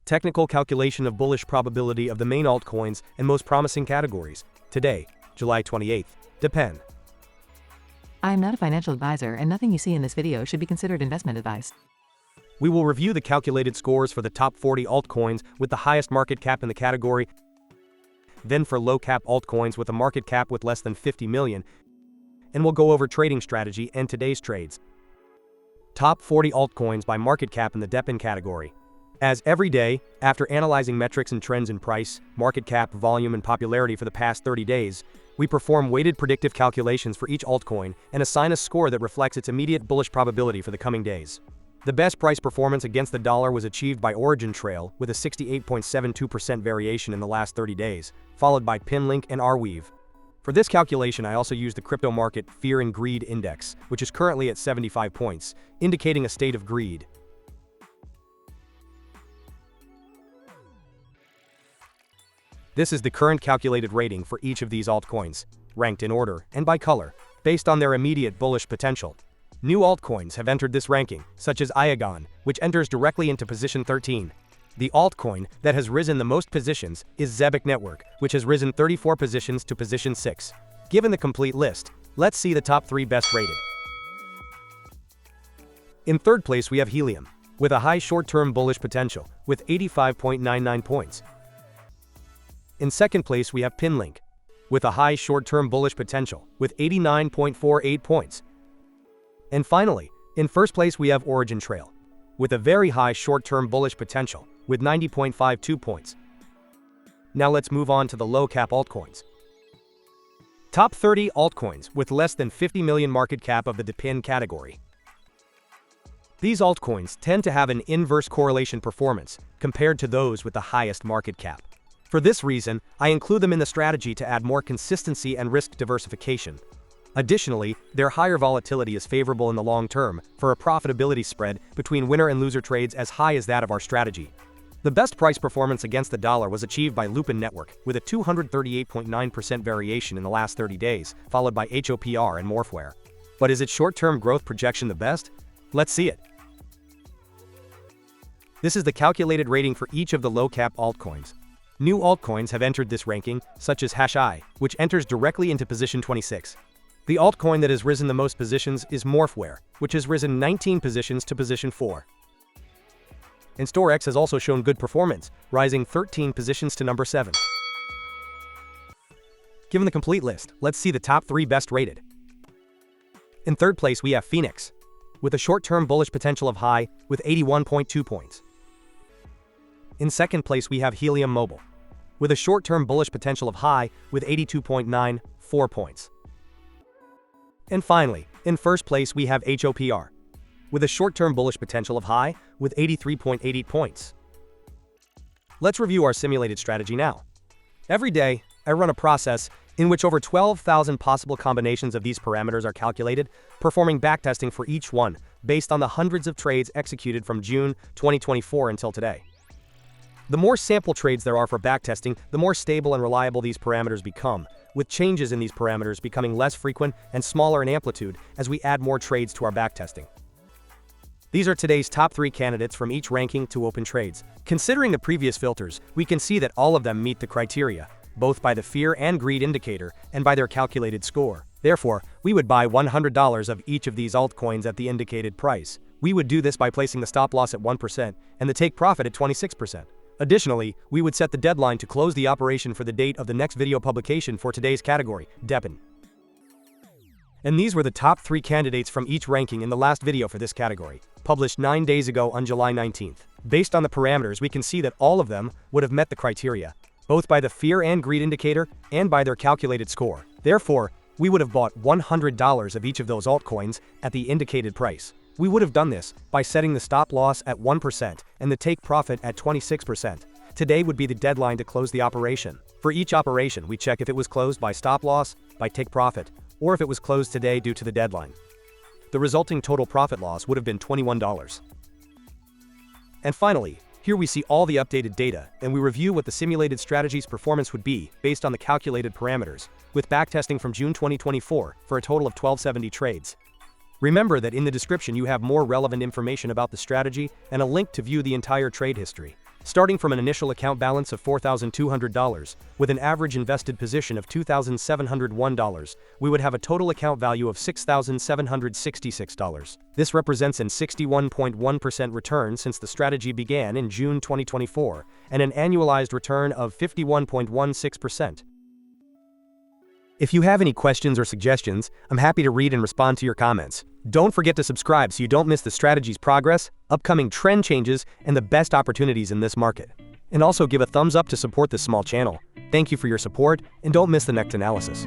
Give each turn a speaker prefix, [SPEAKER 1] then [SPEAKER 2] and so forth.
[SPEAKER 1] technical calculation of bullish probability of the main altcoins and most promising categories. Today, July 28th, DePIN.
[SPEAKER 2] I am not a financial advisor and nothing you see in this video should be considered investment advice.
[SPEAKER 1] We will review the calculated scores for the top 40 altcoins with the highest market cap in the category, then for low cap altcoins with a market cap with less than 50 million, and we'll go over trading strategy and today's trades. Top 40 altcoins by market cap in the DePIN category. As every day, after analyzing metrics and trends in price, market cap, volume, and popularity for the past 30 days, we perform weighted predictive calculations for each altcoin and assign a score that reflects its immediate bullish probability for the coming days. The best price performance against the dollar was achieved by OriginTrail with a 68.72% variation in the last 30 days, followed by PinLink and Arweave. For this calculation, I also used the crypto market Fear and Greed Index, which is currently at 75 points, indicating a state of greed. This is the current calculated rating for each of these altcoins, ranked in order and by color, based on their immediate bullish potential. New altcoins have entered this ranking, such as ICNT, which enters directly into position 13. The altcoin that has risen the most positions is Zebic Network, which has risen 34 positions to position 6. Given the complete list, let's see the top 3 best rated. In third place we have Helium, with a high short-term bullish potential, with 85.99 points. In second place we have PinLink, with a high short-term bullish potential, with 89.48 points. And finally, in first place we have OriginTrail, with a very high short-term bullish potential, with 90.52 points. Now let's move on to the low-cap altcoins. Top 30 altcoins with less than 50 million market cap of the DePIN category. These altcoins tend to have an inverse correlation performance compared to those with the highest market cap. For this reason, I include them in the strategy to add more consistency and risk diversification. Additionally, their higher volatility is favorable in the long term for a profitability spread between winner and loser trades as high as that of our strategy. The best price performance against the dollar was achieved by DePIN Network with a 238.9% variation in the last 30 days, followed by HOPR and Morphware. But is its short-term growth projection the best? Let's see it. This is the calculated rating for each of the low-cap altcoins. New altcoins have entered this ranking, such as HashI, which enters directly into position 26. The altcoin that has risen the most positions is Morphware, which has risen 19 positions to position 4. And StoreX has also shown good performance, rising 13 positions to number 7. Given the complete list, let's see the top 3 best rated. In third place we have Phoenix, with a short-term bullish potential of high, with 81.2 points. In second place we have Helium Mobile, with a short-term bullish potential of high, with 82.94 points. And finally, in first place we have HOPR, with a short-term bullish potential of high, with 83.88 points. Let's review our simulated strategy now. Every day, I run a process in which over 12,000 possible combinations of these parameters are calculated, performing backtesting for each one, based on the hundreds of trades executed from June 2024 until today. The more sample trades there are for backtesting, the more stable and reliable these parameters become, with changes in these parameters becoming less frequent and smaller in amplitude as we add more trades to our backtesting. These are today's top 3 candidates from each ranking to open trades. Considering the previous filters, we can see that all of them meet the criteria, both by the Fear and Greed indicator and by their calculated score. Therefore, we would buy $100 of each of these altcoins at the indicated price. We would do this by placing the stop loss at 1% and the take profit at 26%. Additionally, we would set the deadline to close the operation for the date of the next video publication for today's category, DePIN. And these were the top 3 candidates from each ranking in the last video for this category, published 9 days ago on July 19th. Based on the parameters, we can see that all of them would have met the criteria, both by the Fear and Greed indicator and by their calculated score. Therefore, we would have bought $100 of each of those altcoins at the indicated price. We would have done this by setting the stop loss at 1% and the take profit at 26%. Today would be the deadline to close the operation. For each operation, we check if it was closed by stop loss, by take profit, or if it was closed today due to the deadline. The resulting total profit loss would have been $21. And finally, here we see all the updated data, and we review what the simulated strategy's performance would be based on the calculated parameters, with backtesting from June 2024 for a total of 1270 trades. Remember that in the description you have more relevant information about the strategy and a link to view the entire trade history. Starting from an initial account balance of $4,200, with an average invested position of $2,701, we would have a total account value of $6,766. This represents an 61.1% return since the strategy began in June 2024, and an annualized return of 51.16%. If you have any questions or suggestions, I'm happy to read and respond to your comments. Don't forget to subscribe so you don't miss the strategy's progress, upcoming trend changes, and the best opportunities in this market. And also give a thumbs up to support this small channel. Thank you for your support, and don't miss the next analysis.